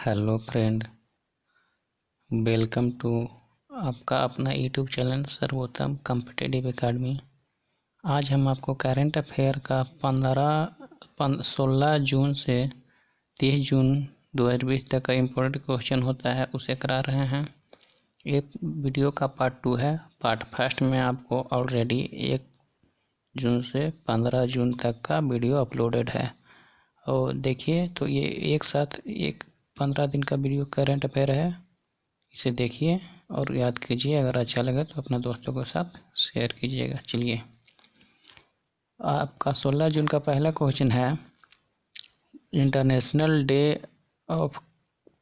Hello friend, welcome to आपका अपना YouTube channel सर्वोत्तम कॉम्पिटिटिव एकेडमी। आज हम आपको करंट अफेयर का 16 जून से 30 जून 2020 तक का इम्पोर्टेंट क्वेश्चन होता है उसे करा रहे हैं। ये वीडियो का पार्ट 2 है। पार्ट फर्स्ट में आपको ऑलरेडी 1 जून से 15 जून तक का वीडियो अपलोडेड है और देखिए तो ये एक साथ 15 दिन का वीडियो करंट अफेयर है। इसे देखिए और याद कीजिए। अगर अच्छा लगे तो अपने दोस्तों के साथ शेयर कीजिएगा। चलिए, आपका 16 जून का पहला क्वेश्चन है, international day of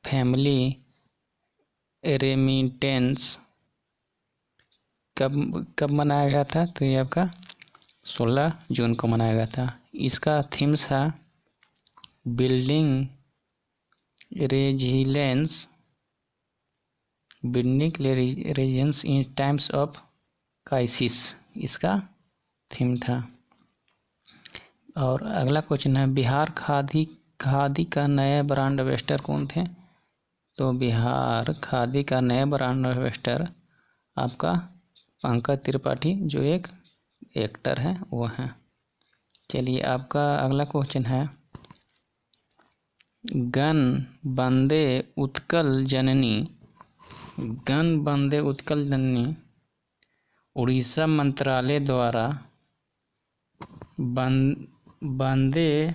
family remittance कब मनाया गया था? तो ये आपका 16 जून को मनाया गया था। इसका थीम था building resilience in times of crisis, इसका थीम था। और अगला क्वेश्चन है, बिहार खादी का नया ब्रांड एम्बेसडर कौन थे? तो बिहार खादी का नया ब्रांड एम्बेसडर आपका पंकज त्रिपाठी, जो एक एक्टर है वो हैं। चलिए, आपका अगला क्वेश्चन है, गण वंदे उत्कल जननी उड़ीसा मंत्रालय द्वारा वंदे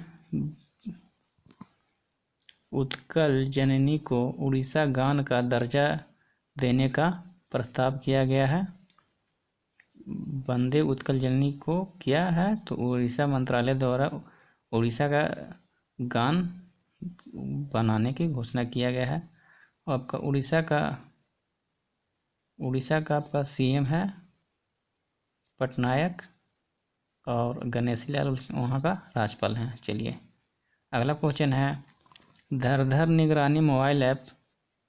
उत्कल जननी को उड़ीसा गान का दर्जा देने का प्रस्ताव किया गया है। वंदे उत्कल जननी को क्या है? तो उड़ीसा मंत्रालय द्वारा उड़ीसा का गान बनाने की घोषणा किया गया है। आपका उड़ीसा का आपका सीएम है पटनायक और गणेशी लाल वहाँ का राज्यपाल हैं। चलिए, अगला क्वेश्चन है, धर धर निगरानी मोबाइल ऐप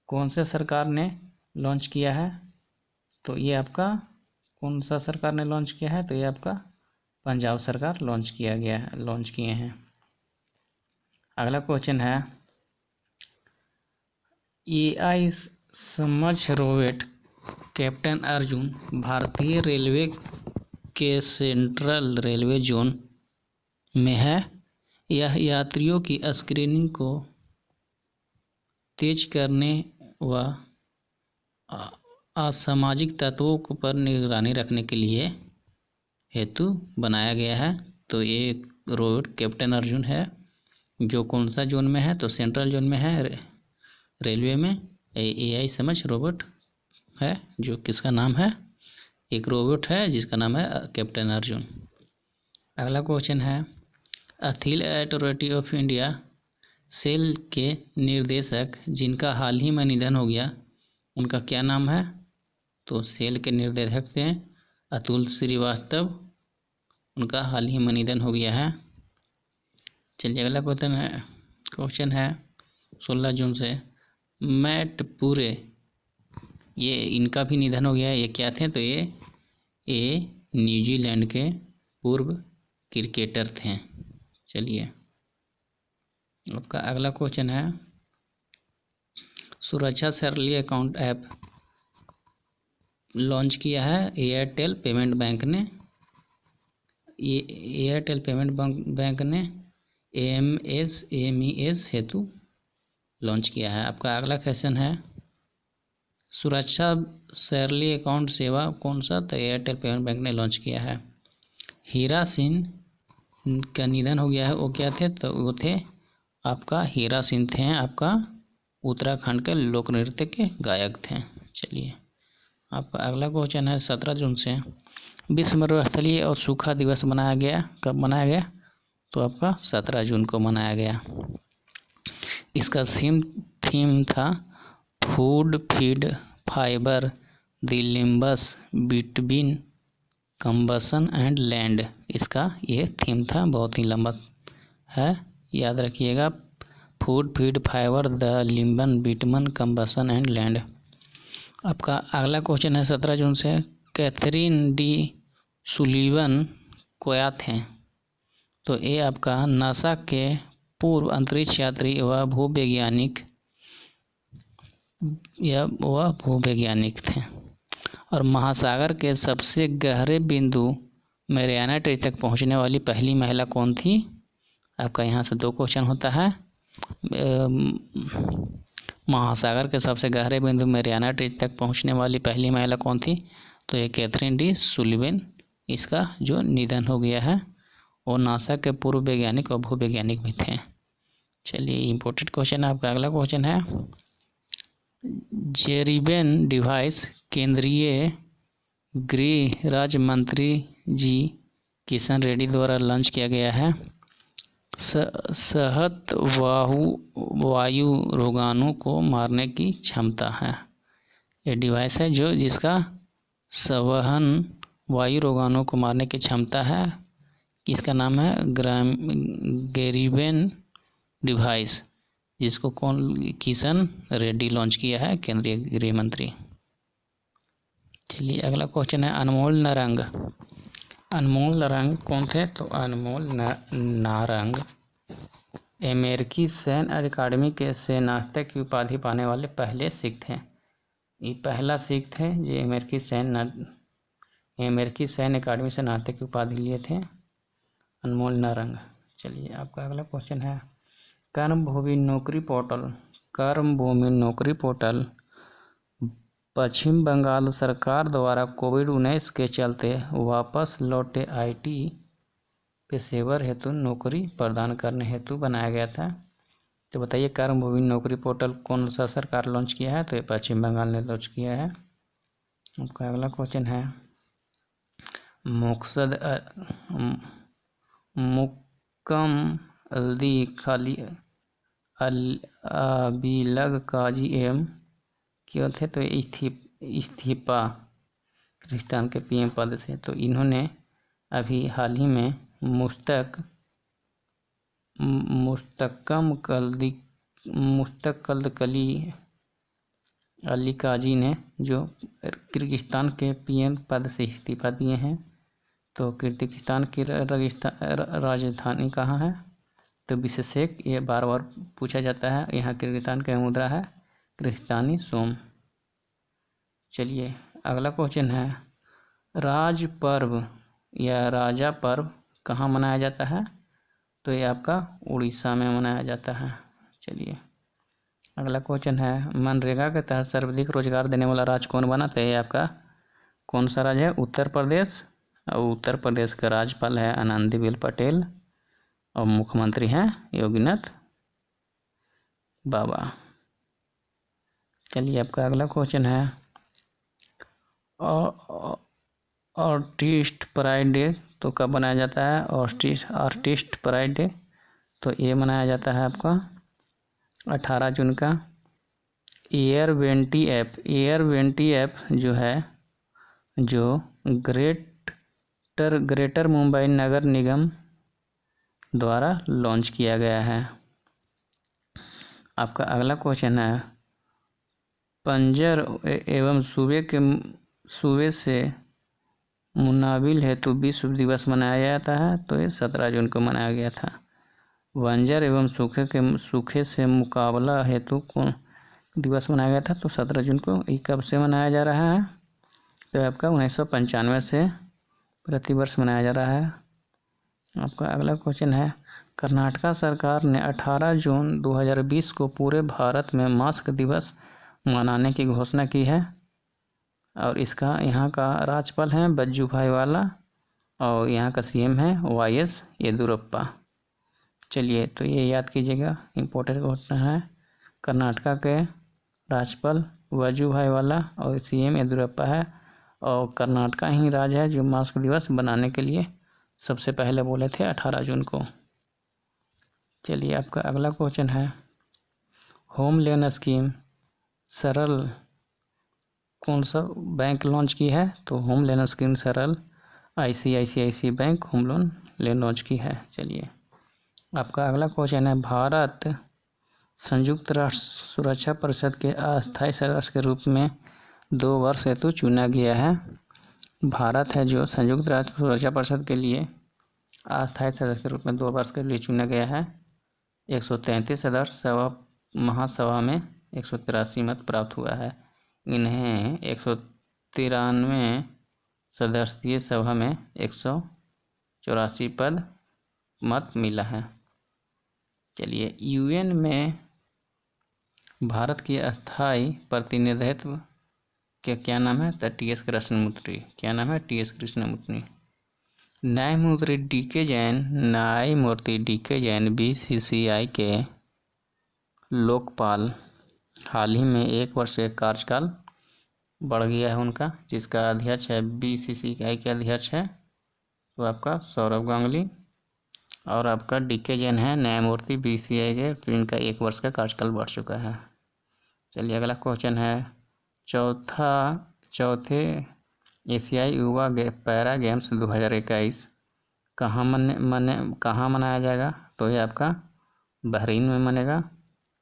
कौन से सरकार ने लॉन्च किया है? तो ये आपका कौन सा सरकार ने लॉन्च किया है? तो ये आपका पंजाब सरकार लॉन्च किए हैं। अगला क्वेश्चन है, AI समझ रोबोट कैप्टन अर्जुन भारतीय रेलवे के सेंट्रल रेलवे जोन में है। यह यात्रियों की स्क्रीनिंग को तेज करने व असामाजिक तत्वों पर निगरानी रखने के लिए हेतु बनाया गया है। तो ये रोबोट कैप्टन अर्जुन है, जो कौन सा जोन में है? तो सेंट्रल जोन में है रेलवे में। AI समझ रोबोट है, जो किसका नाम है, एक रोबोट है जिसका नाम है कैप्टन अर्जुन। अगला क्वेश्चन है, एथिल अथॉरिटी ऑफ इंडिया सेल के निर्देशक जिनका हाल ही में निधन हो गया, उनका क्या नाम है? तो सेल के निर्देशक थे अतुल श्रीवास्तव, उनका हाल ही में निधन हो गया है। चलिए, अगला क्वेश्चन है 16 जून से, मैट पूरे, ये इनका भी निधन हो गया है। ये क्या थे? तो ये न्यूजीलैंड के पूर्व क्रिकेटर थे। चलिए, आपका अगला क्वेश्चन है, सुरक्षा सैलरी अकाउंट ऐप लॉन्च किया है एयरटेल पेमेंट बैंक ने। ये एयरटेल पेमेंट बैंक ने AMS हेतु लॉन्च किया है। आपका अगला क्वेश्चन है, सुरक्षा सैलरी अकाउंट सेवा कौन सा? तो एयरटेल पेमेंट बैंक ने लॉन्च किया है। हीरा सिंह का निधन हो गया है, वो क्या थे? तो वो थे आपका हीरा सिंह थे आपका उत्तराखंड के लोक नृत्य के गायक थे। चलिए, आपका अगला क्वेश्चन है, 17 जून से विश्व मरुस्थलीय और सूखा दिवस मनाया गया। कब मनाया गया? तो आपका 17 जून को मनाया गया। इसका थीम था food feed fibre the limbs between combustion and land, इसका ये थीम था। बहुत ही लंबा है, याद रखिएगा, फूड फीड फाइबर द लिम्बन बिटवीन कंबसन एंड लैंड। आपका अगला क्वेश्चन है 17 जून से, कैथरीन डी सुलीवन क्या थे? तो ये आपका नासा के पूर्व अंतरिक्ष यात्री व भूवैज्ञानिक वह भूवैज्ञानिक थे। और महासागर के सबसे गहरे बिंदु मैरियाना ट्रीज तक पहुंचने वाली पहली महिला कौन थी? आपका यहाँ से 2 क्वेश्चन होता है। महासागर के सबसे गहरे बिंदु मैरियाना ट्रीज तक पहुंचने वाली पहली महिला कौन थी? तो ये कैथरीन डी सुलिवन, इसका जो निधन हो गया है। और नासा के पूर्व वैज्ञानिक और भूवैज्ञानिक भी थे। चलिए इम्पोर्टेंट क्वेश्चन है आपका। अगला क्वेश्चन है, जेरेबेन डिवाइस केंद्रीय गृह राज्य मंत्री जी किशन रेड्डी द्वारा लॉन्च किया गया है। सहत वायु रोगाणु को मारने की क्षमता है। ये डिवाइस है जिसका संवहन वायु रोगाणु को मारने की क्षमता है। इसका नाम है जेरेबेन डिवाइस, जिसको किशन रेड्डी लॉन्च किया है, केंद्रीय गृह मंत्री। चलिए अगला क्वेश्चन है, अनमोल नारंग। अनमोल नारंग कौन थे? तो अनमोल नारंग अमेरिकी सैन्य अकादमी के सेनाध्यक्ष की उपाधि पाने वाले पहले सिख थे। ये पहला सिख थे जो अमेरिकी सैन्य अकादमी से सेनाध्यक्ष की उपाधि लिए थे, अनमोल नारंग। चलिए आपका अगला क्वेश्चन है, कर्मभूमि नौकरी पोर्टल पश्चिम बंगाल सरकार द्वारा कोविड-19 के चलते वापस लौटे IT पेशेवर हेतु नौकरी प्रदान करने हेतु बनाया गया था। तो बताइए कर्मभूमि नौकरी पोर्टल कौन सा सरकार लॉन्च किया है? तो ये पश्चिम बंगाल ने लॉन्च किया है। आपका अगला क्वेश्चन है, मुक्कम अल्दी खाली अबिलग काजी एम क्यों थे? तो इस्तीफा पाकिस्तान के PM पद से। तो इन्होंने अभी हाल ही में मुस्तकल अली काजी ने जो किर्गिस्तान के PM पद से इस्तीफा दिए हैं। तो किर्गिस्तान की राजधानी कहाँ है? तो बिश्केक। ये बार बार पूछा जाता है। यहाँ किर्गिस्तान का मुद्रा है किर्गिस्तानी सोम। चलिए अगला क्वेश्चन है, राज पर्व या राजा पर्व कहाँ मनाया जाता है? तो ये आपका उड़ीसा में मनाया जाता है। चलिए अगला क्वेश्चन है, मनरेगा के तहत सर्वाधिक रोजगार देने वाला राज्य कौन बना? तो ये आपका कौन सा राज्य है? उत्तर प्रदेश। और उत्तर प्रदेश का राज्यपाल है आनंदीबेन पटेल और मुख्यमंत्री हैं योगीनाथ बाबा। चलिए आपका अगला क्वेश्चन है, आर्टिस्ट प्राइड डे तो कब मनाया जाता है? आर्टिस्ट प्राइड डे तो ये मनाया जाता है आपका 18 जून का। एयरवेंटी ऐप जो है, जो ग्रेटर मुंबई नगर निगम द्वारा लॉन्च किया गया है। आपका अगला क्वेश्चन है, पंजर एवं सूबे से मुनाविल हेतु विश्व दिवस मनाया जाता है। तो ये 17 जून को मनाया गया था। बंजर एवं सूखे से मुकाबला हेतु कौन दिवस मनाया गया था? तो 17 जून को। ये कब से मनाया जा रहा है? तो आपका 1995 से प्रतिवर्ष मनाया जा रहा है। आपका अगला क्वेश्चन है, कर्नाटक सरकार ने 18 जून 2020 को पूरे भारत में मास्क दिवस मनाने की घोषणा की है। और इसका यहाँ का राज्यपाल है वजुभाई वाला और यहाँ का CM है YS येदियुरप्पा। चलिए तो ये याद कीजिएगा, इम्पोर्टेंट क्वेश्चन है। कर्नाटक के राज्यपाल वजुभाई वाला और CM येदियुरप्पा है। और कर्नाटक ही राज्य है जो मास्क दिवस बनाने के लिए सबसे पहले बोले थे 18 जून को। चलिए आपका अगला क्वेश्चन है, होम लोन स्कीम सरल कौन सा बैंक लॉन्च की है? तो होम लोन स्कीम सरल ICICI bank home loan launch की है। चलिए आपका अगला क्वेश्चन है, भारत संयुक्त राष्ट्र सुरक्षा परिषद के अस्थायी सदस्य के रूप में 2 वर्ष हेतु चुना गया है। भारत है जो संयुक्त राष्ट्र सुरक्षा परिषद के लिए अस्थायी सदस्य के रूप में 2 वर्ष के लिए चुना गया है। 133 सदस्य महासभा में 183 मत प्राप्त हुआ है। इन्हें 193 सदस्यीय सभा में 184 पद मत मिला है। चलिए, यूएन में भारत की अस्थायी प्रतिनिधित्व के क्या नाम है? तो टी एस कृष्णमूर्ति। क्या नाम है? T S Krishnamurthy. न्यायमूर्ति डी के जैन बीसीसीआई के लोकपाल। हाल ही में 1 वर्ष का कार्यकाल बढ़ गया है उनका, जिसका अध्यक्ष है बीसीसीआई के अध्यक्ष है तो आपका सौरभ गांगुली, और आपका डी के जैन है न्यायमूर्ति बीसीसीआई के, तो इनका 1 वर्ष का कार्यकाल बढ़ चुका है। चलिए, अगला क्वेश्चन है, चौथे एशियाई युवा पैरा गेम्स 2021 कहाँ मनाया जाएगा? तो ये आपका बहरीन में मनेगा,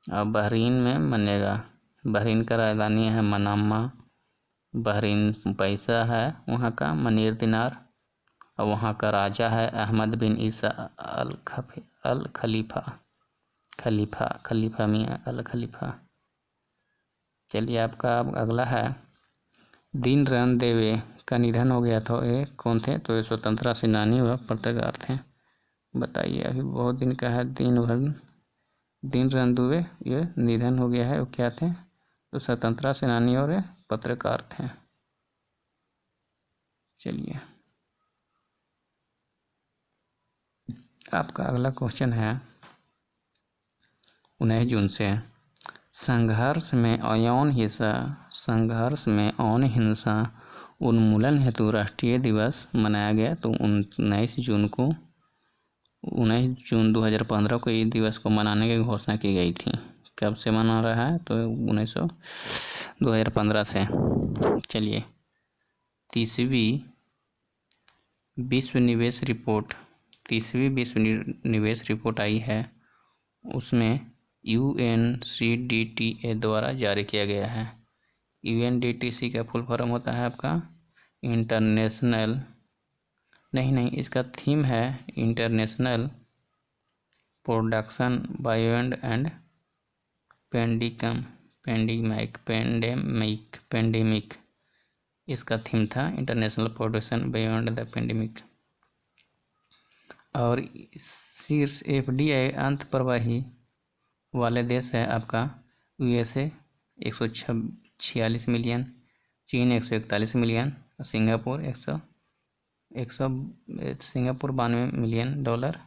और बहरीन में मनेगा। बहरीन का राजधानी है मनामा। बहरीन पैसा है वहाँ का मनीर दिनार, और वहाँ का राजा है अहमद बिन ईसा अल खलीफा मियाँ अल खलीफा। चलिए, आपका अगला है, दीन रन देवे का निधन हो गया था। ये कौन थे? तो ये स्वतंत्रता सेनानी व पत्रकार थे। बताइए, अभी बहुत दिन का है। दीन रन देवे ये निधन हो गया है, वो क्या थे? तो स्वतंत्रता सेनानी और पत्रकार थे। चलिए, आपका अगला क्वेश्चन है 19 जून से, संघर्ष में यौन हिंसा उन्मूलन हेतु राष्ट्रीय दिवस मनाया गया। तो 19 जून 2015 को इस दिवस को मनाने की घोषणा की गई थी। कब से मना रहा है? तो 2015 से। चलिए, 30वीं विश्व निवेश रिपोर्ट आई है, उसमें UNCDTA द्वारा जारी किया गया है। UNDTC का फुल फॉर्म होता है आपका इंटरनेशनल, नहीं, इसका थीम है international production beyond and pandemic. इसका थीम था international production beyond the pandemic. और शीर्ष FDI अंत प्रवाही वाले देश है आपका USA 146 मिलियन, चीन 141 मिलियन, सिंगापुर 92 मिलियन डॉलर,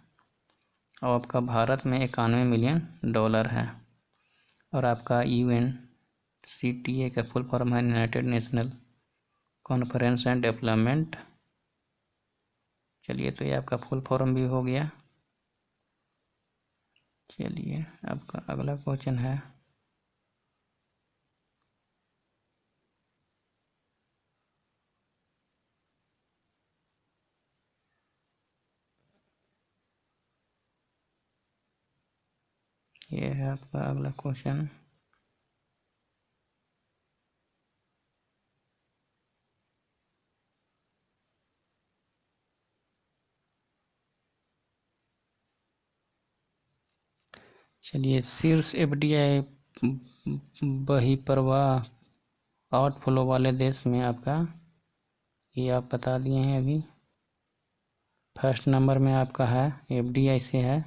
और आपका भारत में 91 मिलियन डॉलर है। और आपका UNCTA का फुल फॉर्म है United national conference and development. चलिए, तो ये आपका फुल फॉर्म भी हो गया। चलिए, आपका अगला क्वेश्चन है, ये है आपका अगला क्वेश्चन, चलिए, शीर्ष FDI बहिर्वाह आउटफ्लो वाले देश में आपका, ये आप बता दिए हैं अभी। फर्स्ट नंबर में आपका है FDI से है,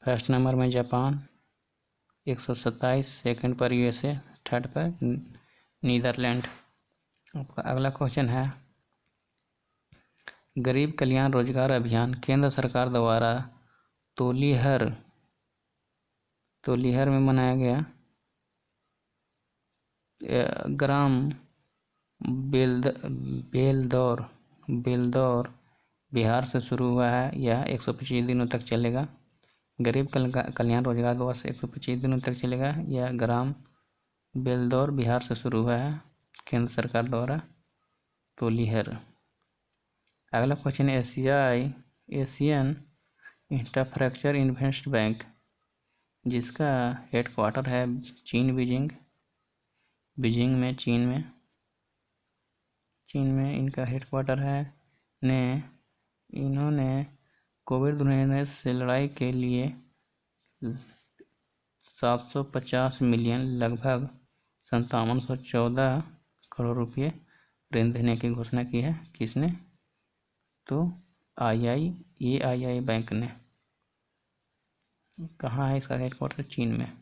फर्स्ट नंबर में जापान 127, सेकंड पर USA, थर्ड पर नीदरलैंड। आपका अगला क्वेश्चन है, गरीब कल्याण रोजगार अभियान केंद्र सरकार द्वारा तोलिहर में मनाया गया ग्राम बेलदौर बिहार से शुरू हुआ है। यह 125 दिनों तक चलेगा। गरीब कल्याण रोजगार दिवस 125 दिनों तक चलेगा। यह ग्राम बेलदौर बिहार से शुरू हुआ है केंद्र सरकार द्वारा तोलिहर। अगला question, Asian infrastructure investment bank, जिसका हेडक्वार्टर है चीन में इनका हेडक्वार्टर है। इन्होंने कोविड-19 से लड़ाई के लिए 750 मिलियन लगभग 5714 करोड़ रुपये ऋण देने की घोषणा की है। किसने? तो AII बैंक ने। कहाँ है इसका हेडक्वार्टर? चीन में।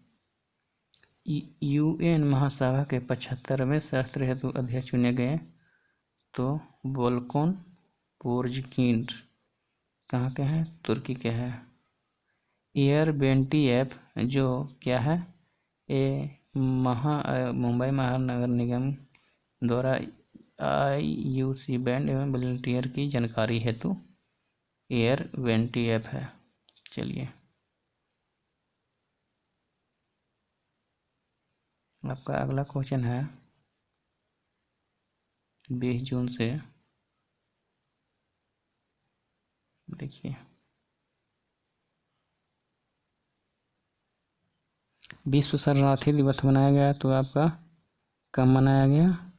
UN महासभा के 75वें सत्र हेतु अध्यक्ष चुने गए तो वोल्कोन पोर्जकिन कहाँ के हैं? तुर्की के हैं। एयरबेंटीएफ जो क्या है? मुंबई महानगर निगम द्वारा IUC बैंड एवं वॉलंटियर की जानकारी हेतु एयरबेंटीएफ है। चलिए आपका अगला क्वेश्चन है 20 जून से। देखिए विश्व शरणार्थी दिवस मनाया गया तो आपका कब मनाया गया?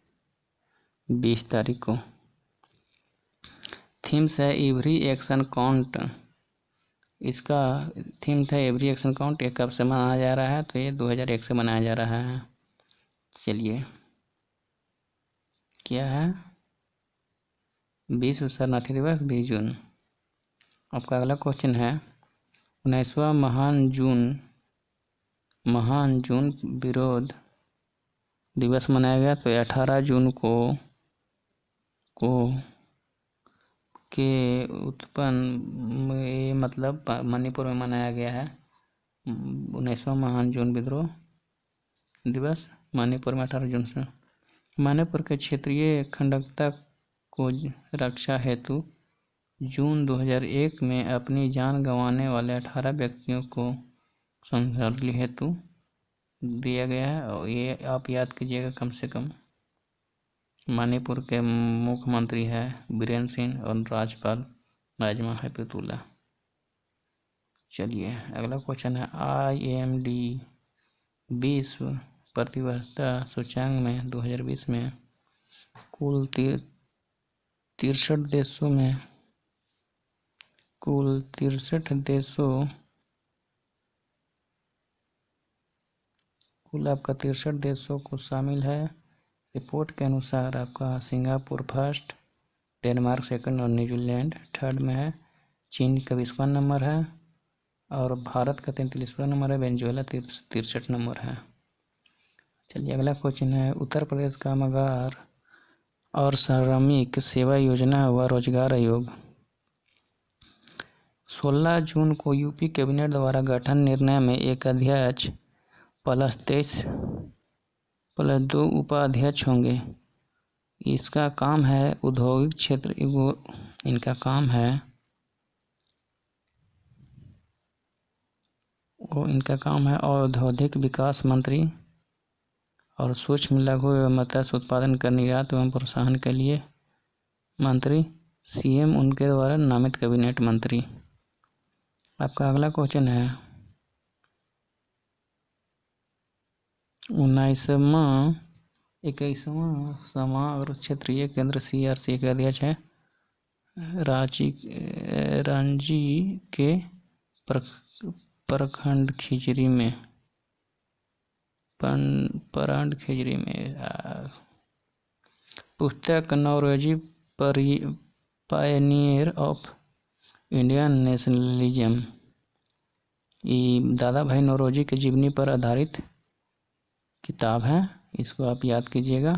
20 तारीख को। थीम्स है एवरी एक्शन काउंट। इसका थीम था एवरी एक्शन काउंट। ये कब से मनाया जा रहा है? तो ये 2001 से मनाया जा रहा है। चलिए क्या है? विश्व शरणार्थी दिवस 20 जून। आपका अगला क्वेश्चन है 19वां महान जून विरोध दिवस मनाया गया तो 18 जून को के उत्पन्न मतलब मणिपुर में मनाया गया है। 19वां महान जून विद्रोह दिवस मणिपुर में 18 जून से। मणिपुर के क्षेत्रीय अखंडता को रक्षा हेतु जून 2001 में अपनी जान गंवाने वाले 18 व्यक्तियों को श्रद्धांजलि हेतु दिया गया है। और ये आप याद कीजिएगा कम से कम। मणिपुर के मुख्यमंत्री है बीरेन सिंह और राज्यपाल नाजमा हेपतुल्ला। चलिए अगला क्वेश्चन है IMD विश्व प्रतिबद्धता सूचकांक में 2020 में कुल 63 देशों में कुल आपका 63 देशों को शामिल है। रिपोर्ट के अनुसार आपका सिंगापुर फर्स्ट, डेनमार्क सेकंड और न्यूजीलैंड थर्ड में है। चीन का 20वां नंबर है और भारत का 33वां नंबर है। वेनेजुएला 63 नंबर है। चलिए अगला क्वेश्चन है उत्तर प्रदेश कामगार और श्रमिक सेवा योजना व रोजगार आयोग 16 जून को यूपी कैबिनेट द्वारा गठन निर्णय में एक अध्यक्ष +2 उपाध्यक्ष होंगे। इसका काम है औद्योगिक क्षेत्र इनका काम है औद्योगिक विकास मंत्री और सूक्ष्म लघु एवं मत्स्य उत्पादन का निर्यात एवं प्रोत्साहन के लिए मंत्री CM उनके द्वारा नामित कैबिनेट मंत्री। आपका अगला क्वेश्चन है 21वां समग्र क्षेत्रीय केंद्र CRC के अध्यक्ष है रांची के प्रखंड खिजरी में पुस्तक Naoroji pioneer of Indian nationalism Dadabhai Naoroji की जीवनी पर आधारित किताब है। इसको आप याद कीजिएगा।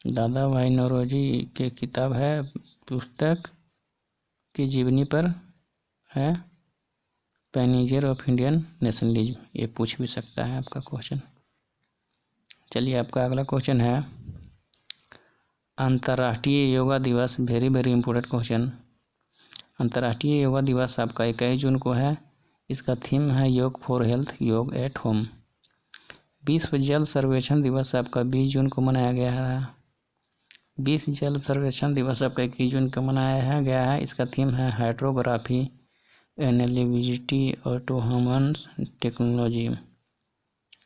दादा भाई नौरोजी की किताब है, पुस्तक की जीवनी पर है, पायनियर ऑफ इंडियन नेशनलिज्म। ये पूछ भी सकता है आपका क्वेश्चन। चलिए आपका अगला क्वेश्चन है अंतर्राष्ट्रीय योगा दिवस। Very very important question. अंतर्राष्ट्रीय योगा दिवस आपका 21 जून को है। इसका थीम है योग फॉर हेल्थ, योग एट होम। विश्व जल सर्वेक्षण दिवस आपका 20 जून को मनाया गया है। विश्व जल सर्वेक्षण दिवस आपका 21 जून को मनाया गया है। इसका थीम है हाइड्रोग्राफी, एनालिटिविटी और टू ह्यूमन्स टेक्नोलॉजी।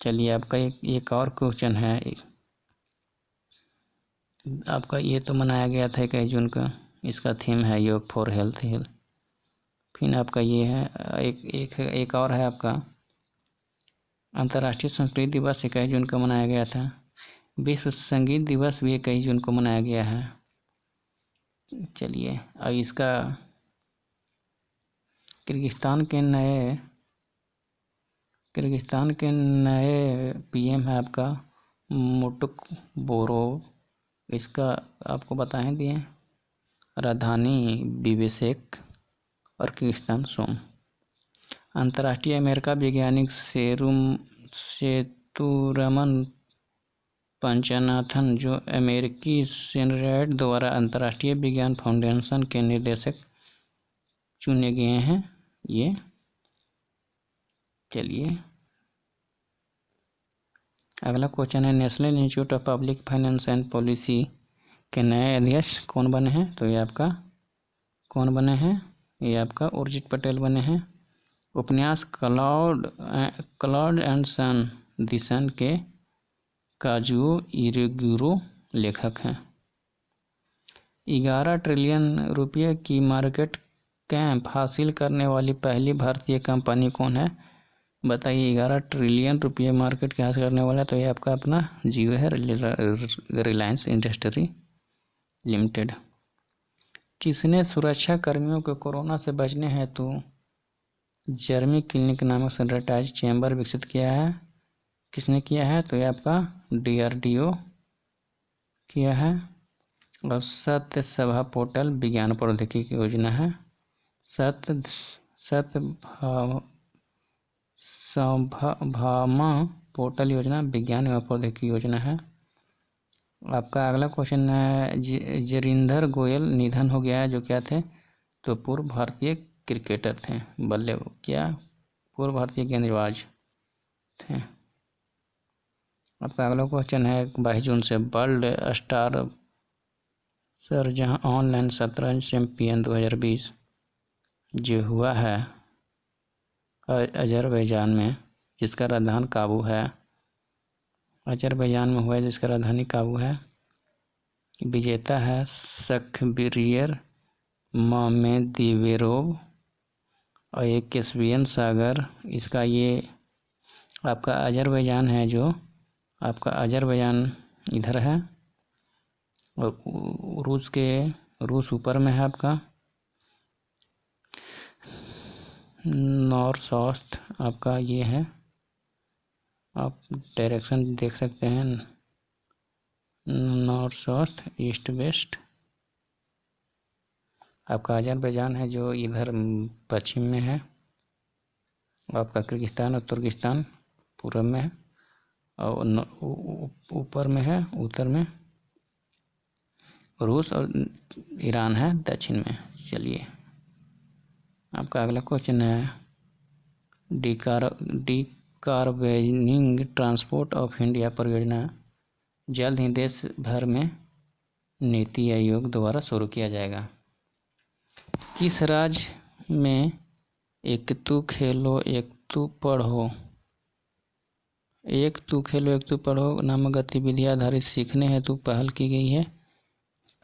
चलिए आपका एक और क्वेश्चन है आपका। ये तो मनाया गया था 21 जून का। इसका थीम है योग फॉर हेल्थ। फिर आपका ये है एक और है आपका अंतर्राष्ट्रीय संस्कृत दिवस 21 जून को मनाया गया था। विश्व संगीत दिवस भी 21 जून को मनाया गया है। चलिए, अब इसका किर्गिस्तान के नए पीएम है आपका मुटुक बोरोव। इसका आपको बताएं दिए राजधानी बिबिशेक और किर्गिस्तान सोम। अंतर्राष्ट्रीय अमेरिका वैज्ञानिक सेतुरमन पंचनाथन जो अमेरिकी सेनेट द्वारा अंतर्राष्ट्रीय विज्ञान फाउंडेशन के निर्देशक चुने गए हैं ये। चलिए, अगला क्वेश्चन है national institute of public finance and policy के नए अध्यक्ष कौन बने हैं? तो ये आपका कौन बने हैं? ये आपका उर्जित पटेल बने हैं। उपन्यास क्लाउड एंड सन दिशन के काजुओ इरेगुरो लेखक हैं। 11 ट्रिलियन रुपये की मार्केट कैप हासिल करने वाली पहली भारतीय कंपनी कौन है? बताइए, 11 ट्रिलियन रुपये मार्केट के हासिल करने वाला, तो ये आपका अपना जियो है, रिलायंस इंडस्ट्री लिमिटेड। किसने सुरक्षा कर्मियों को कोरोना से बचने हेतु जर्मी क्लिनिक नामक सैनिटाइज चैम्बर विकसित किया है? किसने किया है? तो ये आपका DRDO किया है। और सत्य सभा पोर्टल विज्ञान प्रौद्योगिकी योजना है। सभामा पोर्टल योजना विज्ञान एवं प्रौद्योगिकी योजना है। आपका अगला क्वेश्चन है जरिंदर गोयल निधन हो गया है, जो क्या थे? तो पूर्व भारतीय क्रिकेटर थे, पूर्व भारतीय गेंदबाज थे। आपका अगला क्वेश्चन है 22 जून से वर्ल्ड स्टार जहां ऑनलाइन शतरंज चैंपियन 2020 जो हुआ है अजरबैजान में, जिसका राजधानी काबू है। अजरबैजान में हुआ है जिसका राजधानी काबू है। विजेता है शख्रियर मामेदीवेरोव और एक कैस्पियन सागर। इसका ये आपका अजरबैजान है, जो आपका अजरबैजान इधर है और रूस ऊपर में है आपका। नॉर्थ साउथ आपका ये है, आप डायरेक्शन देख सकते हैं, नॉर्थ साउथ ईस्ट वेस्ट। आपका अजरबैजान है जो इधर पश्चिम में है। आपका किर्गिस्तान और तुर्किस्तान पूर्व में है और ऊपर में है, उत्तर में रूस और ईरान है दक्षिण में। चलिए, आपका अगला क्वेश्चन है डिकार्बोनाइजिंग ट्रांसपोर्ट ऑफ इंडिया परियोजना जल्द ही देश भर में नीति आयोग द्वारा शुरू किया जाएगा। किस राज्य में एक तू खेलो एक तू पढ़ो नामक गतिविधि आधारित सीखने हेतु पहल की गई है?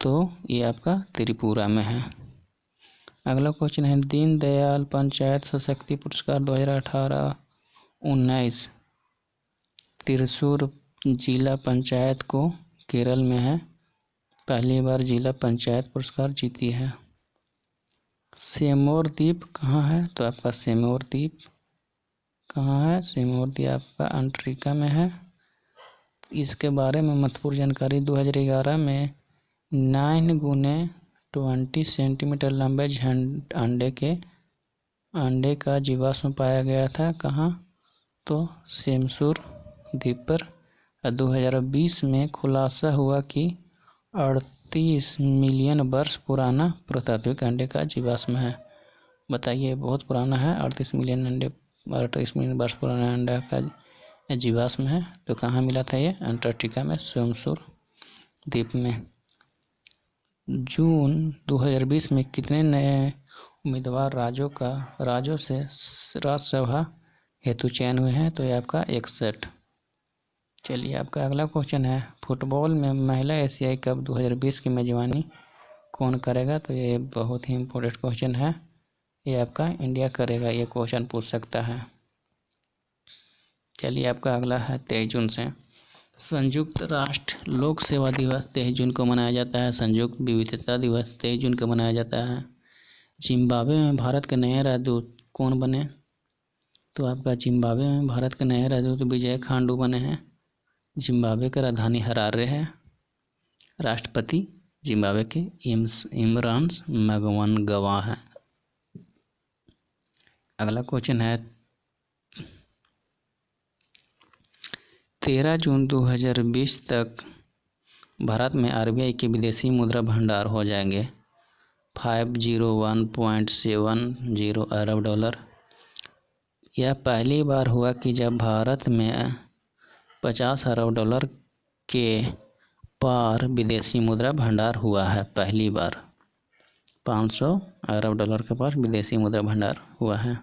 तो ये आपका त्रिपुरा में है। अगला क्वेश्चन है दीनदयाल पंचायत सशक्ति पुरस्कार 2018-19 त्रिशूर जिला पंचायत को केरल में है, पहली बार जिला पंचायत पुरस्कार जीती है। सेमोर द्वीप कहाँ है? तो आपका सेमोर द्वीप कहाँ है? सेमोर द्वीप आपका अंटार्कटिका में है। इसके बारे में महत्वपूर्ण जानकारी 2011 में 9 × 20 सेंटीमीटर लंबे अंडे का जीवाश्म पाया गया था। कहाँ? तो सेमसूर द्वीप पर। 2020 में खुलासा हुआ कि 38 मिलियन वर्ष पुराना पुरातात्विक अंडे का जीवाश्म है। बताइए, बहुत पुराना है, 38 मिलियन वर्ष पुराना अंडा का जीवाश्म है। तो कहाँ मिला था ये? अंटार्कटिका में, सेमसूर द्वीप में। जून 2020 में कितने नए उम्मीदवार राज्यों से राज्यसभा हेतु चयन हुए हैं? तो ये आपका 61। चलिए, आपका अगला क्वेश्चन है फुटबॉल में महिला एशियाई कप 2020 की मेजबानी कौन करेगा? तो ये बहुत ही इम्पोर्टेंट क्वेश्चन है, ये आपका इंडिया करेगा, ये क्वेश्चन पूछ सकता है। चलिए आपका अगला है 23 जून से। संयुक्त राष्ट्र लोक सेवा दिवस 23 जून को मनाया जाता है। संयुक्त विविधता दिवस 23 जून को मनाया जाता है। जिम्बाब्वे में भारत के नए राजदूत कौन बने? तो आपका जिम्बाब्वे में भारत के नए राजदूत विजय खांडू बने हैं। जिम्बाब्वे का राजधानी हरारे है। राष्ट्रपति जिम्बाब्वे के इमरान मनंगवा हैं। अगला क्वेश्चन है 13 जून 2020 तक भारत में आरबीआई के विदेशी मुद्रा भंडार हो जाएंगे 501.70 अरब डॉलर। यह पहली बार हुआ कि जब भारत में 50 अरब डॉलर के पार विदेशी मुद्रा भंडार हुआ है। पहली बार 500 अरब डॉलर के पार विदेशी मुद्रा भंडार हुआ है।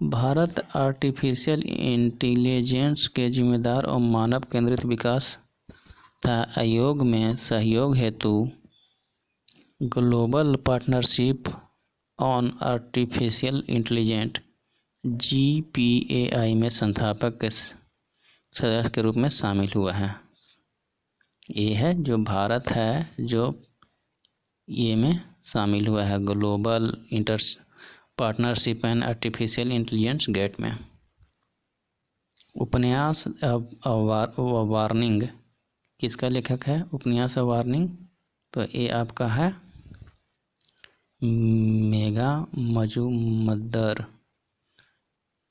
भारत आर्टिफिशियल इंटेलिजेंस के जिम्मेदार और मानव केंद्रित विकास तथा आयोग में सहयोग हेतु global partnership on artificial intelligence GPAI में संस्थापक के सदस्य के रूप में शामिल हुआ है। ये है जो भारत है जो ये में शामिल हुआ है global partnership and artificial intelligence गेट में। उपन्यास वार्निंग किसका लेखक है? उपन्यास वार्निंग तो ये आपका है मेघा मजुमदार।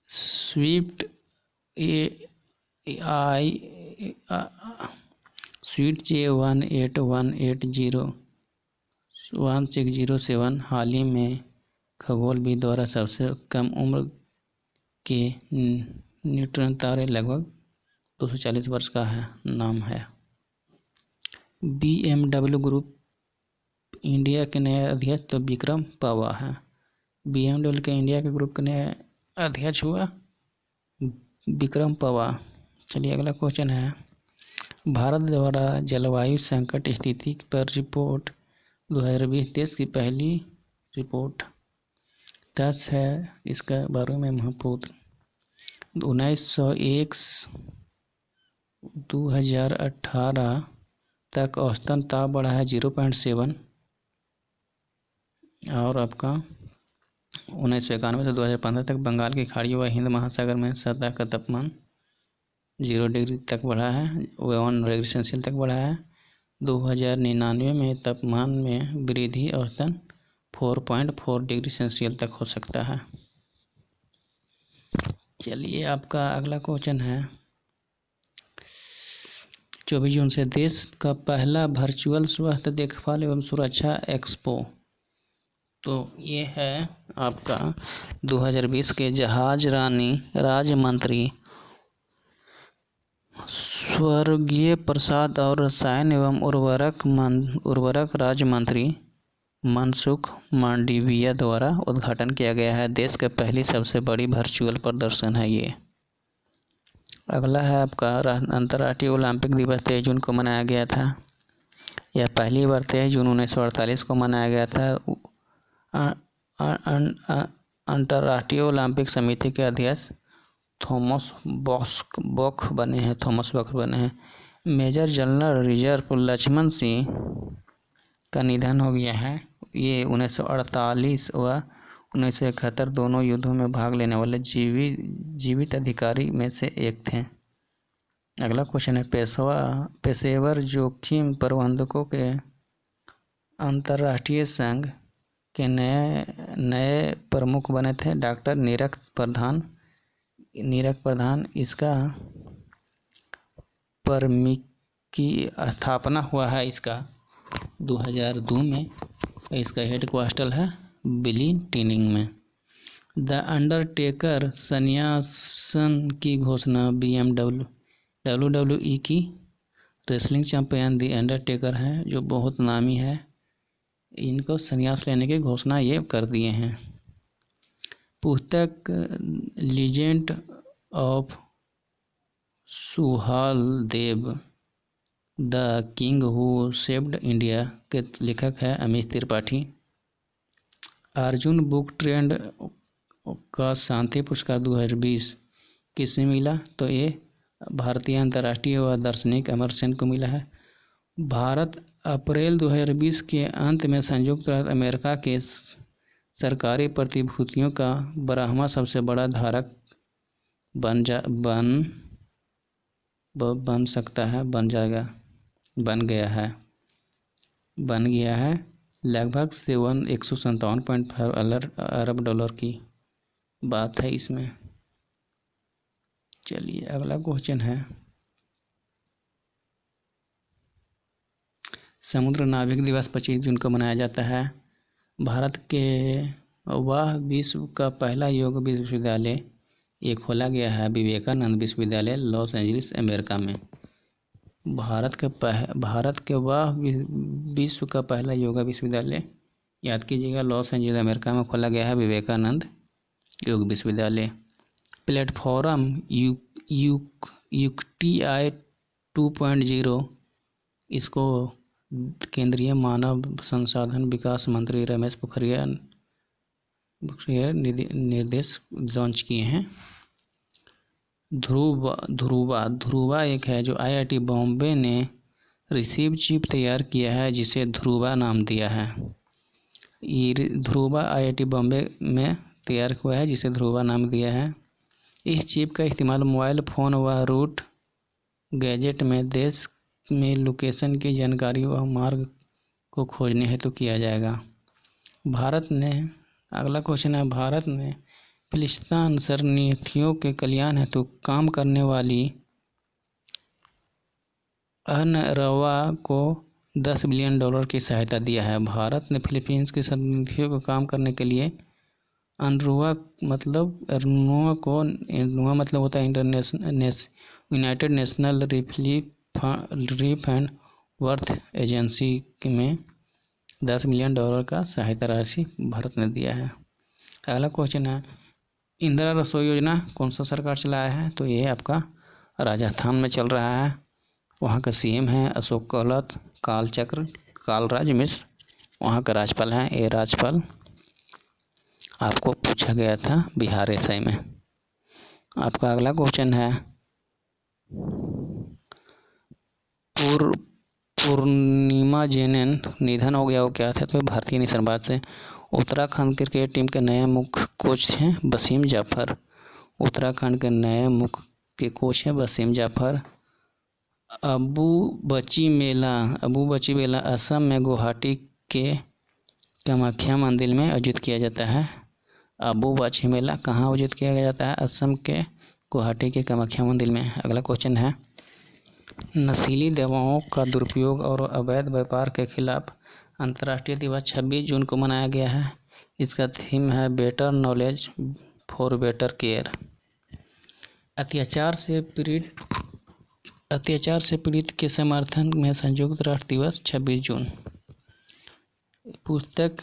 स्विफ्ट J181801601607 हाल ही में खगोलविद द्वारा सबसे कम उम्र के न्यूट्रॉन तारे लगभग 240 वर्ष का नाम है। BMW ग्रुप इंडिया के नए अध्यक्ष तो विक्रम पवा है। BMW के इंडिया के ग्रुप के नए अध्यक्ष हुआ विक्रम पवा। चलिए अगला क्वेश्चन है भारत द्वारा जलवायु संकट स्थिति पर रिपोर्ट 2020 देश की पहली रिपोर्ट। तथ्य है इसका बारे में महत्वपूर्ण 1901-2018 तक औसतन ताप बढ़ा है 0.7 और आपका 1991 से 2015 तक बंगाल की खाड़ी व हिंद महासागर में सतह का तापमान 0 डिग्री तक बढ़ा है 1 डिग्री सेल्सियस तक बढ़ा है। 2099 में तापमान में वृद्धि औसतन 4.4 डिग्री सेल्सियस तक हो सकता है। चलिए आपका अगला क्वेश्चन है 24 जून से देश का पहला वर्चुअल स्वास्थ्य देखभाल एवं सुरक्षा एक्सपो। तो ये है आपका 2020 के जहाज रानी राज्य मंत्री स्वर्गीय प्रसाद और रसायन एवं उर्वरक राज्य मंत्री मनसुख मांडविया द्वारा उद्घाटन किया गया है। देश के पहली सबसे बड़ी वर्चुअल प्रदर्शन है ये। अगला है आपका अंतर्राष्ट्रीय ओलंपिक दिवस 23 जून को मनाया गया था। यह पहली बार 23 जून 1948 को मनाया गया था। अंतर्राष्ट्रीय ओलंपिक समिति के अध्यक्ष थॉमस बॉक बने हैं। Major general reserve Lakshman Singh का निधन हो गया है। ये 1948 व 1971 दोनों युद्धों में भाग लेने वाले जीवित अधिकारी में से एक थे। अगला क्वेश्चन है पेशेवर जोखिम प्रबंधकों के अंतर्राष्ट्रीय संघ के नए प्रमुख बने थे डॉक्टर नीरज प्रधान। इसका परमिट की स्थापना हुआ है इसका 2002 में। इसका हेडक्वार्टर है बिलिंगटनिंग में। द अंडरटेकर संन्यासन की घोषणा WWE की रेसलिंग चैंपियन द अंडरटेकर हैं जो बहुत नामी है। इनको संन्यास लेने की घोषणा ये कर दिए हैं। पुस्तक legend of Suheldev the king who saved India के लेखक है अमित त्रिपाठी। अर्जुन बुक ट्रेंड का शांति पुरस्कार 2020 किसे मिला? तो ये भारतीय अंतर्राष्ट्रीय व दार्शनिक अमर सेन को मिला है। भारत अप्रैल 2020 के अंत में संयुक्त राज्य अमेरिका के सरकारी प्रतिभूतियों का 12वां सबसे बड़ा धारक बन गया है लगभग 157.5 अरब डॉलर की बात है इसमें। चलिए अगला क्वेश्चन है, समुद्र नाविक दिवस 25 जून को मनाया जाता है। भारत के वह विश्व का पहला योग विश्वविद्यालय ये खोला गया है विवेकानंद विश्वविद्यालय लॉस एंजलिस अमेरिका में। भारत के वह विश्व का पहला योगा विश्वविद्यालय याद कीजिएगा लॉस एंजलिस अमेरिका में खोला गया है विवेकानंद योग विश्वविद्यालय। प्लेटफॉर्म UCTI 2.0 इसको केंद्रीय मानव संसाधन विकास मंत्री रमेश पोखरियाल निर्देश लॉन्च किए हैं। ध्रुवा एक है जो IIT बॉम्बे ने रिसीव चिप तैयार किया है जिसे ध्रुवा नाम दिया है। ध्रुवा IIT बॉम्बे में तैयार हुआ है जिसे ध्रुवा नाम दिया है। इस चिप का इस्तेमाल मोबाइल फ़ोन व रूट गैजेट में देश में लोकेशन की जानकारी व मार्ग को खोजने हेतु किया जाएगा। अगला क्वेश्चन है, भारत ने फिलिस्तीन शरणार्थियों के कल्याण हेतु काम करने वाली अनरवा को $10 बिलियन की सहायता दिया है। भारत ने फिलीपींस के शरणार्थियों को काम करने के लिए अनरुआ मतलब होता है United national relief and worth agency में $10 मिलियन का सहायता राशि भारत ने दिया है। अगला क्वेश्चन है, इंदिरा रसोई योजना कौन सा सरकार चलाया है? तो ये आपका राजस्थान में चल रहा है। वहाँ का CM है अशोक गहलोत, कालराज मिश्र वहाँ का राज्यपाल हैं। ये राज्यपाल आपको पूछा गया था बिहार SI में। आपका अगला क्वेश्चन है, पूर्णिमा जैन निधन हो गया, वो क्या थे? तो भारतीय निशानेबाज से। उत्तराखंड क्रिकेट टीम के नए मुख्य कोच हैं वसीम जाफर। उत्तराखंड के नए मुख्य कोच हैं वसीम जाफर। अबू बची मेला असम में गुवाहाटी के कामाख्या मंदिर में आयोजित किया जाता है। अबू बची मेला कहाँ आयोजित किया जाता है? असम के गुवाहाटी के कामाख्या मंदिर में। अगला क्वेश्चन है, नशीली दवाओं का दुरुपयोग और अवैध व्यापार के खिलाफ अंतर्राष्ट्रीय दिवस 26 जून को मनाया गया है। इसका थीम है better knowledge for better care. अत्याचार से पीड़ित के समर्थन में संयुक्त राष्ट्र दिवस 26 जून। पुस्तक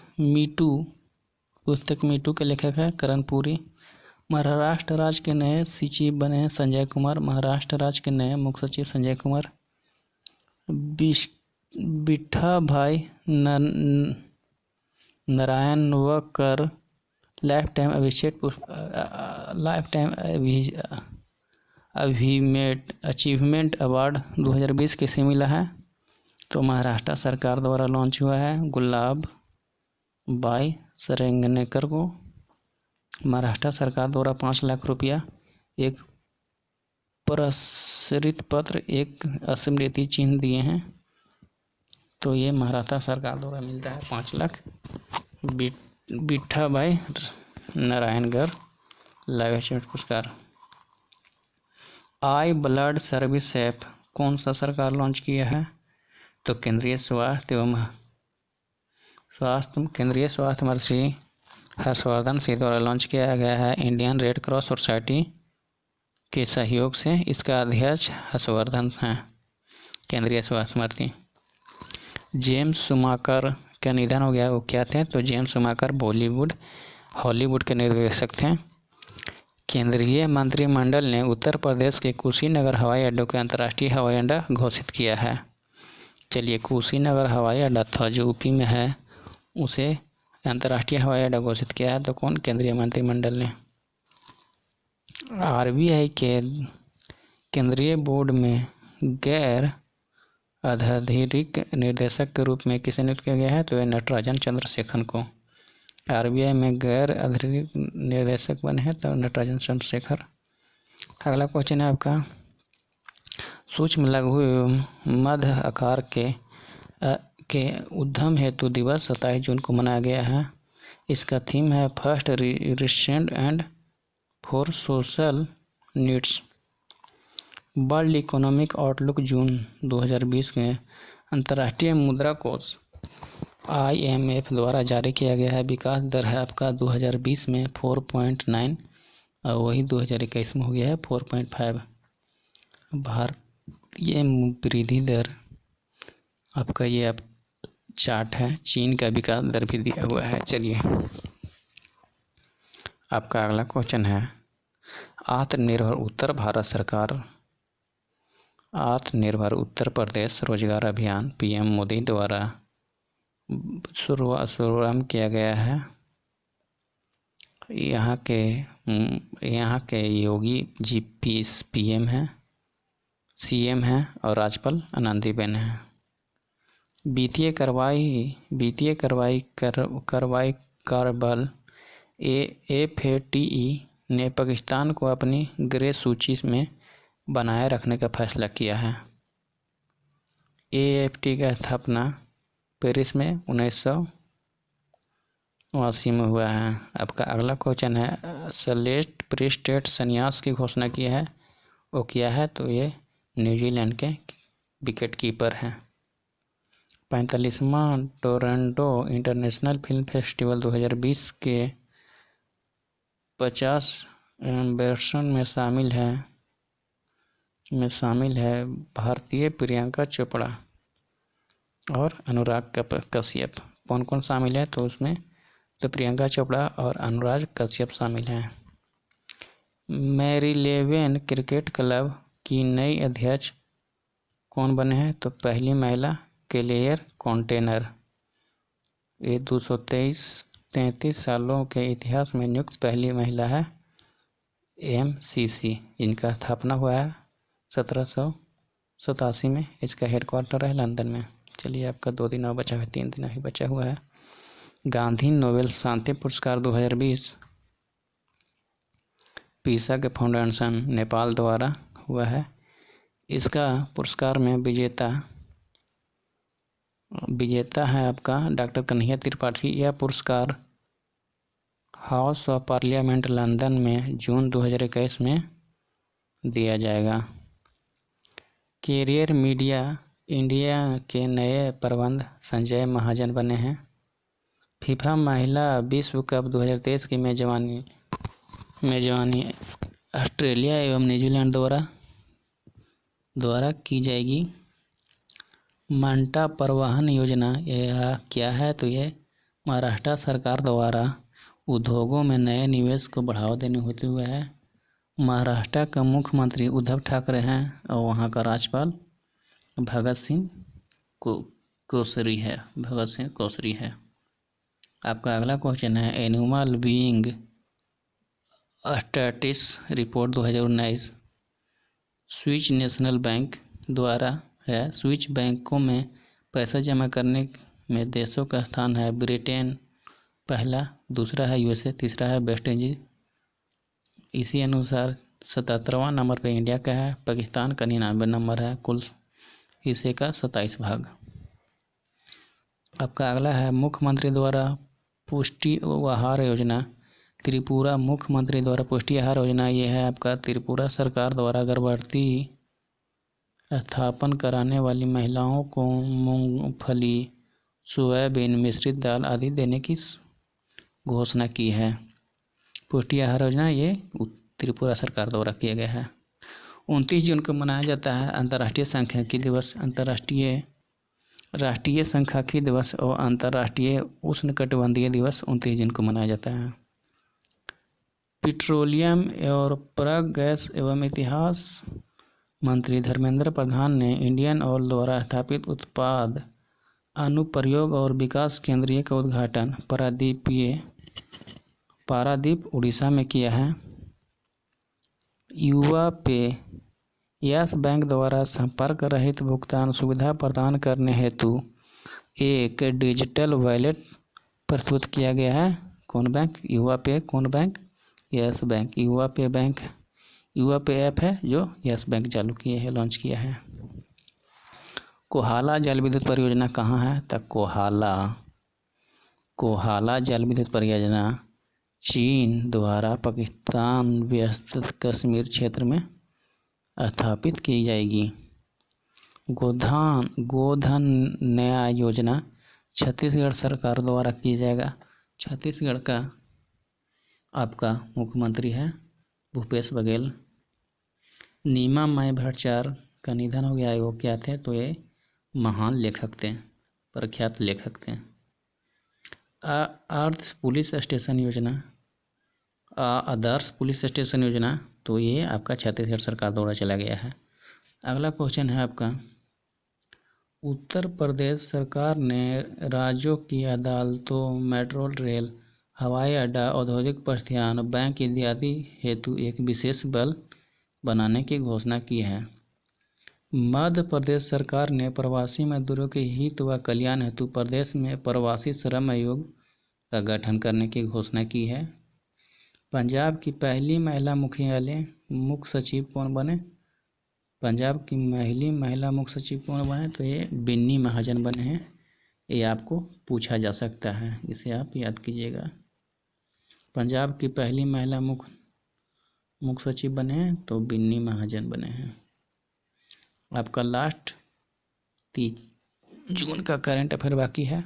मीटू के लेखक है कर्णपुरी। महाराष्ट्र राज्य के नए सचिव बने हैं संजय कुमार। महाराष्ट्र राज्य के नए मुख्य सचिव संजय कुमार। बिट्ठा भाई नारायणवकर लाइफ टाइम अचीवमेंट अवार्ड 2020 किसे मिला है? तो महाराष्ट्र सरकार द्वारा लॉन्च हुआ है गुलाब बाई सरेंगनेकर को। महाराष्ट्र सरकार द्वारा 5 लाख रुपया, एक प्रशस्ति पत्र, एक स्मृति चिन्ह दिए हैं। तो ये महाराष्ट्र सरकार द्वारा मिलता है 5 लाख। बिट्ठा भाई नारायणगढ़ लाइफ अचीवमेंट पुरस्कार। आई ब्लड सर्विस ऐप कौन सा सरकार लॉन्च किया है? तो केंद्रीय स्वास्थ्य मंत्री हर्षवर्धन सिंह द्वारा लॉन्च किया गया है। इंडियन रेड क्रॉस सोसाइटी के सहयोग से इसका अध्यक्ष हर्षवर्धन हैं, केंद्रीय स्वास्थ्य मंत्री। जेम्स शुमाकर का निधन हो गया, वो क्या थे? तो जेम्स शुमाकर हॉलीवुड के निर्देशक थे। केंद्रीय मंत्रिमंडल ने उत्तर प्रदेश के कुशीनगर हवाई अड्डे को अंतर्राष्ट्रीय हवाई अड्डा घोषित किया है। चलिए, कुशीनगर हवाई अड्डा था जो यूपी में है, उसे अंतर्राष्ट्रीय हवाई अड्डा घोषित किया है। तो कौन? केंद्रीय मंत्रिमंडल ने। आरबीआई के केंद्रीय बोर्ड में गैर आधिकारिक निर्देशक के रूप में किसे नियुक्त किया गया है? तो यह नटराजन चंद्रशेखरन को। आरबीआई में गैर आधिकारिक निर्देशक बने हैं तो नटराजन चंद्रशेखर। अगला क्वेश्चन है आपका, सूक्ष्म लघु एवं मध्य आकार के उद्यम हेतु दिवस 27 जून को मनाया गया है। इसका थीम है first recent and for social needs. World economic outlook June 2020 में अंतर्राष्ट्रीय मुद्रा कोष IMF द्वारा जारी किया गया है। विकास दर है आपका 2020 में 4.9 और वही 2021 में हो गया है 4.5। भारतीय वृद्धि दर आपका ये अब चार्ट है। चीन का विकास दर भी दिया हुआ है। चलिए आपका अगला क्वेश्चन है, आत्मनिर्भर उत्तर भारत सरकार आत्मनिर्भर उत्तर प्रदेश रोजगार अभियान PM मोदी द्वारा शुभारंभ किया गया है। यहाँ के योगी जी PM हैं, CM हैं और राज्यपाल आनंदीबेन हैं। वित्तीय कार्रवाई बल FATE ने पाकिस्तान को अपनी ग्रे सूची में बनाए रखने का फैसला किया है। AFT का स्थापना पेरिस में 1980 में हुआ है। आपका अगला क्वेश्चन है, सेलेस्ट प्रीस्टेट संन्यास की घोषणा की है, वो किया है तो ये न्यूजीलैंड के विकेट कीपर हैं। 45वां टोरंटो इंटरनेशनल फिल्म फेस्टिवल 2020 के 50 वर्षन में शामिल है भारतीय प्रियंका चोपड़ा और अनुराग कश्यप। कौन कौन शामिल है? तो उसमें तो प्रियंका चोपड़ा और अनुराग कश्यप शामिल हैं। मैरीलेवन क्रिकेट क्लब की नई अध्यक्ष कौन बने हैं? तो पहली महिला क्लेयर कॉन्टेनर। ये 233 सालों के इतिहास में नियुक्त पहली महिला है। MCC इनका स्थापना हुआ है 1787 में। इसका हेडक्वार्टर है लंदन में। चलिए आपका 2 दिन और बचा है, 3 दिन अभी बचा हुआ है। गांधी नोबेल शांति पुरस्कार 2020 पीसा के फाउंडेशन नेपाल द्वारा हुआ है। इसका पुरस्कार में विजेता है आपका डॉक्टर कन्हैया त्रिपाठी। यह पुरस्कार हाउस ऑफ पार्लियामेंट लंदन में जून 2021 में दिया जाएगा। कैरियर मीडिया इंडिया के नए प्रबंध संजय महाजन बने हैं। फीफा महिला विश्व कप 2023 की मेजबानी ऑस्ट्रेलिया एवं न्यूजीलैंड द्वारा की जाएगी। मांटा परिवहन योजना यह क्या है? तो ये महाराष्ट्र सरकार द्वारा उद्योगों में नए निवेश को बढ़ावा देने होते हुए है। महाराष्ट्र का मुख्यमंत्री उद्धव ठाकरे हैं और वहाँ का राज्यपाल भगत सिंह कोश्यारी है। आपका अगला क्वेश्चन है, annual being stats report 2019 Swiss National Bank द्वारा है। स्विस बैंकों में पैसा जमा करने में देशों का स्थान है ब्रिटेन पहला, दूसरा है USA, तीसरा है वेस्ट इंडीज। इसी अनुसार 77वां नंबर पे इंडिया का है। पाकिस्तान का 99 नंबर है कुल हिस्से का 27 भाग। आपका अगला है, मुख्यमंत्री द्वारा पुष्टि आहार योजना त्रिपुरा। मुख्यमंत्री द्वारा पुष्टि आहार योजना ये है आपका त्रिपुरा सरकार द्वारा गर्भवती स्थापन कराने वाली महिलाओं को मूंगफली, सोयाबीन, मिश्रित दाल आदि देने की घोषणा की है। पुष्टि आहार योजना ये त्रिपुरा सरकार द्वारा किया गया है। 29 जून को मनाया जाता है अंतर्राष्ट्रीय सांख्यिकी दिवस, राष्ट्रीय सांख्यिकी दिवस और अंतर्राष्ट्रीय उष्णकटिबंधीय दिवस 29 जून को मनाया जाता है। पेट्रोलियम और प्राकृतिक गैस एवं इतिहास मंत्री धर्मेंद्र प्रधान ने इंडियन ऑयल द्वारा स्थापित उत्पाद अनुप्रयोग और विकास केंद्र का उद्घाटन पारादीप उड़ीसा में किया है। युवा पे यस बैंक द्वारा संपर्क रहित भुगतान सुविधा प्रदान करने हेतु एक डिजिटल वॉलेट प्रस्तुत किया गया है। कौन बैंक? युवा पे। कौन बैंक? Yes bank. युवा पे बैंक, युवा पे ऐप है जो यस बैंक चालू किए है, लॉन्च किया है। कोहाला जल विद्युत परियोजना कहाँ है? तो कोहाला जल विद्युत परियोजना चीन द्वारा पाकिस्तान व्यस्त कश्मीर क्षेत्र में स्थापित की जाएगी। गोधन न्याय योजना छत्तीसगढ़ सरकार द्वारा किया जाएगा। छत्तीसगढ़ का आपका मुख्यमंत्री है भूपेश बघेल। नीमा माई भट्टाचार्य का निधन हो गया है। वो क्या थे? तो ये महान लेखक थे, प्रख्यात लेखक थे। आदर्श पुलिस स्टेशन योजना तो ये आपका छत्तीसगढ़ सरकार द्वारा चला गया है। अगला क्वेश्चन है आपका, उत्तर प्रदेश सरकार ने राज्यों की अदालतों, मेट्रो रेल, हवाई अड्डा, औद्योगिक प्रतिष्ठान, बैंक इत्यादि हेतु एक विशेष बल बनाने की घोषणा की है। मध्य प्रदेश सरकार ने प्रवासी मजदूरों के हित व कल्याण हेतु प्रदेश में प्रवासी श्रम आयोग का गठन करने की घोषणा की है। पंजाब की पहली महिला मुख्य सचिव कौन बने? पंजाब की महिला मुख्य सचिव कौन बने? तो ये बिन्नी महाजन बने हैं। ये आपको पूछा जा सकता है, इसे आप याद कीजिएगा। पंजाब की पहली महिला मुख्य सचिव बने हैं तो बिन्नी महाजन बने हैं। आपका लास्ट 30 जून का करंट अफेयर बाकी है।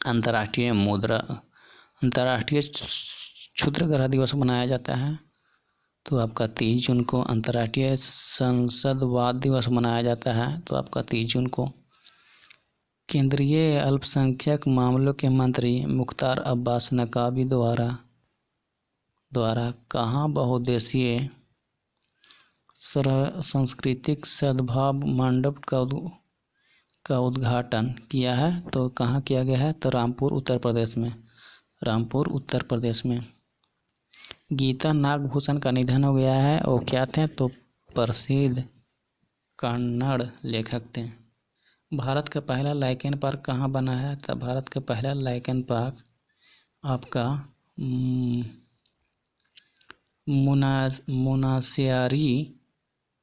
अंतर्राष्ट्रीय क्षुद्रग्रह दिवस मनाया जाता है। तो आपका 30 जून को अंतर्राष्ट्रीय संसदवाद दिवस मनाया जाता है। तो आपका 30 जून को केंद्रीय अल्पसंख्यक मामलों के मंत्री मुख्तार अब्बास नकवी द्वारा कहाँ बहुउद्देशीय सांस्कृतिक सद्भाव मंडप का उद्घाटन किया है? तो कहाँ किया गया है? तो रामपुर उत्तर प्रदेश में। गीता नागभूषण का निधन हो गया है। वो क्या थे? तो प्रसिद्ध कन्नड़ लेखक थे। भारत का पहला लाइकेन पार्क कहाँ बना है? तो भारत का पहला लाइकेन पार्क आपका मुनास्यारी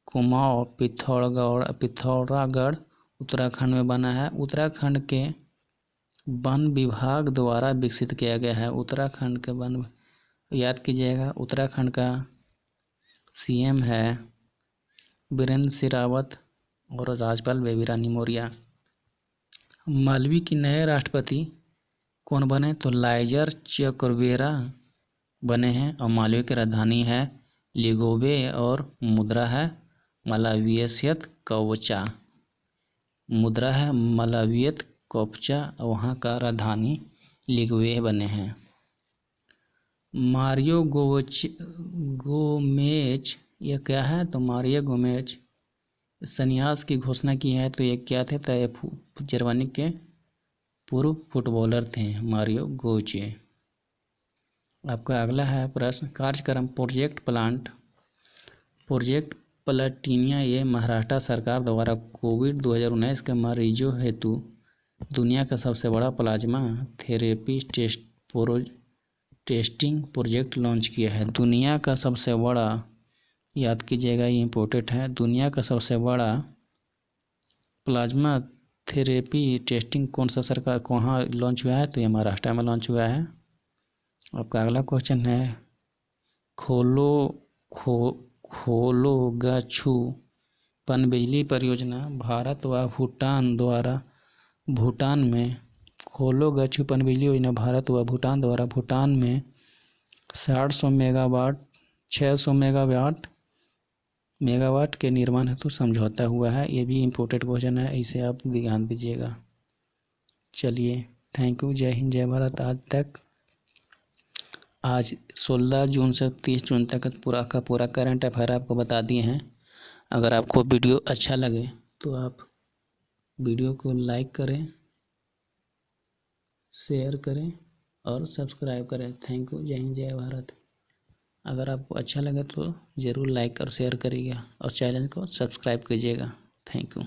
कुमाऊं पिथौरागढ़ उत्तराखंड में बना है। उत्तराखंड के वन विभाग द्वारा विकसित किया गया है। उत्तराखंड के वन, याद कीजिएगा, उत्तराखंड का सीएम है बीरेंद्र सिंह रावत और राज्यपाल बेबी रानी मौर्य। मालवी के नए राष्ट्रपति कौन बने? तो लाइजर चकवेरा बने हैं। और मालवी की राजधानी है लिगोवे और मुद्रा है मालवीयत कोप्चा। वहाँ का राजधानी लिगोवे बने हैं। मारियो गोमेज ये क्या है? तो मारियो गोमेज संन्यास की घोषणा की है। तो ये क्या थे? तो ये जर्मनी के पूर्व फुटबॉलर थे मारियो गोचे। आपका अगला है प्रश्न, कार्यक्रम प्रोजेक्ट प्लैटिनिया ये महाराष्ट्र सरकार द्वारा कोविड 2019 के मरीजों हेतु दुनिया का सबसे बड़ा plasma therapy testing project launch किया है। दुनिया का सबसे बड़ा, याद कीजिएगा ये इम्पोर्टेंट है, दुनिया का सबसे बड़ा प्लाज्मा थेरेपी टेस्टिंग कौन सा सरकार कहाँ लॉन्च हुआ है? तो ये महाराष्ट्र में लॉन्च हुआ है। आपका अगला क्वेश्चन है, खोलोगछू पनबिजली परियोजना भारत व भूटान द्वारा भूटान में खोलोगछू पनबिजली योजना भारत व भूटान द्वारा भूटान में 700 मेगावाट 600 मेगावाट के निर्माण हेतु समझौता हुआ है। ये भी इम्पोर्टेंट क्वेश्चन है, इसे आप ध्यान दीजिएगा। चलिए, थैंक यू। जय हिंद, जय भारत। आज 16 जून से 30 जून तक पूरा का पूरा करंट अफेयर आपको बता दिए हैं। अगर आपको वीडियो अच्छा लगे तो आप वीडियो को लाइक करें, शेयर करें और सब्सक्राइब करें। Thank you. जय हिंद, जय भारत। अगर आपको अच्छा लगे तो ज़रूर लाइक और शेयर करिएगा और चैनल को सब्सक्राइब कीजिएगा। Thank you.